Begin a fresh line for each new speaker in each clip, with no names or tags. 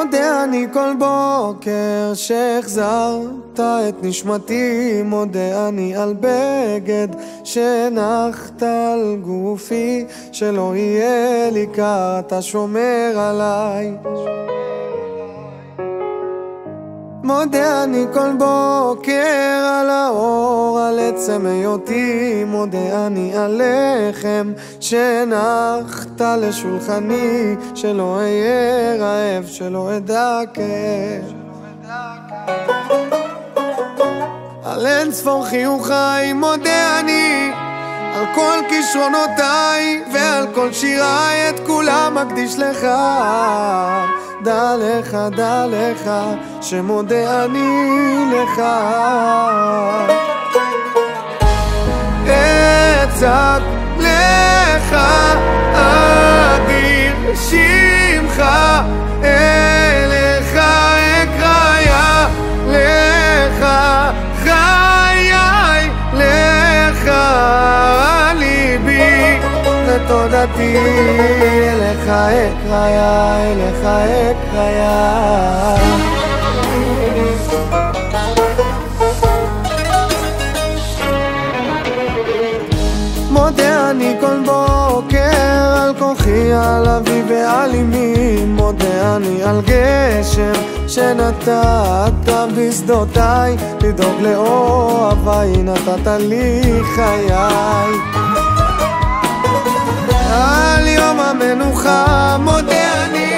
מודה אני כל בוקר שהחזרת את נשמתי, מודה אני על בגד שנחת על גופי, שלא יהיה לי קר, אתה שומר עליי. מודה אני כל בוקר על האור, על עצם היותי, מודה אני על לחם שנחת לשולחני, שלא אהיה רעב, שלא אדע כאב. על אין ספור חיוכיי מודה אני, על כל כישרונותיי ועל כל שיריי, את כולם מקדיש לך. דע לך שמודה אני לך. אצעק לך אדיר שמך, אליך אקרא לך חיי, לך ליבי ותודתי, אליך אקרא, אליך אקרא. מודה אני כל בוקר על כוחי, על אבי ועל אמי, מודה אני על גשם שנתת בשדותיי, לדאוג לאוהביי נתת לי חיי. על יום המנוחה מודה אני,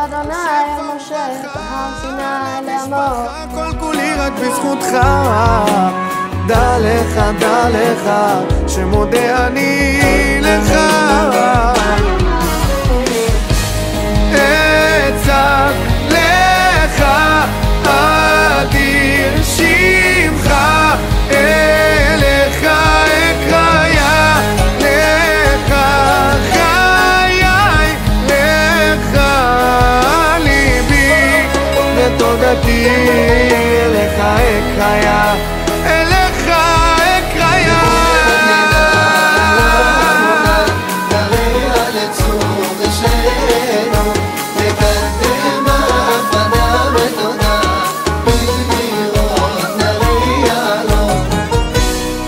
אדוני על משה את הר סיני לאמור,
כל כולי רק בזכותך. דע לך שמודה אני לך. אצעק לך אדיר שמך, אליך אקרא לך חיי, לך ליבי ותודתי, אליך אקרא, אליך אקרא.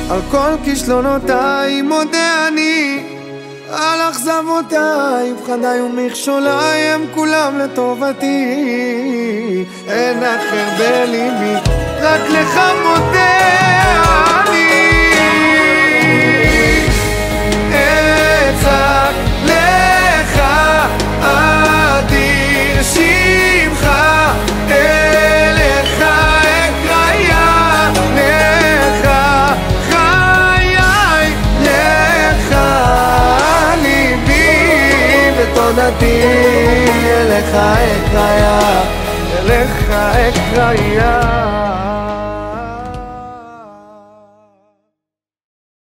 על כל כישלונותיי מודה אני, על אכזבותיי, פחדיי ומכשוליי, הם כולם לטובתי. אין אחר בליבי, רק לך מודה אני. אצעק לך אדיר שמך, אליך אקרא לך חיי, לך ליבי ותודתי, אליך אקרא, אליך אקרא.